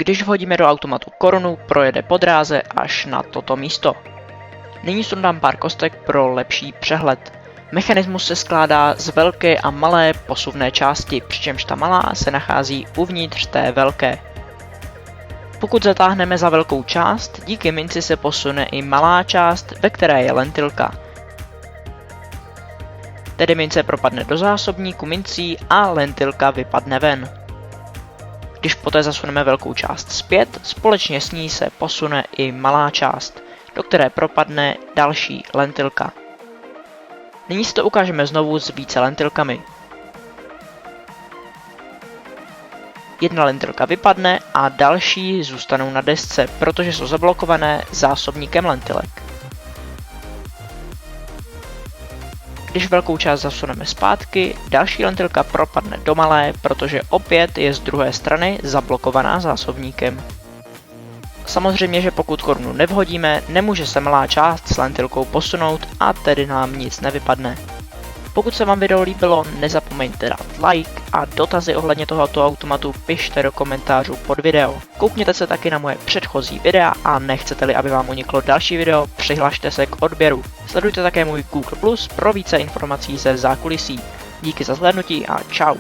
Když vhodíme do automatu korunu, projede po dráze až na toto místo. Nyní sundám pár kostek pro lepší přehled. Mechanismus se skládá z velké a malé posuvné části, přičemž ta malá se nachází uvnitř té velké. Pokud zatáhneme za velkou část, díky minci se posune i malá část, ve které je lentilka. Tedy mince propadne do zásobníku mincí a lentilka vypadne ven. Když poté zasuneme velkou část zpět, společně s ní se posune i malá část, do které propadne další lentilka. Nyní si to ukážeme znovu s více lentilkami. Jedna lentilka vypadne a další zůstanou na desce, protože jsou zablokované zásobníkem lentilek. Když velkou část zasuneme zpátky, další lentilka propadne do malé, protože opět je z druhé strany zablokovaná zásobníkem. Samozřejmě, že pokud korunu nevhodíme, nemůže se malá část s lentilkou posunout a tedy nám nic nevypadne. Pokud se vám video líbilo, nezapomeňte dát like a dotazy ohledně tohoto automatu pište do komentářů pod video. Koukněte se taky na moje předchozí videa a nechcete-li, aby vám uniklo další video, přihlašte se k odběru. Sledujte také můj Google Plus pro více informací ze zákulisí. Díky za zhlédnutí a čau.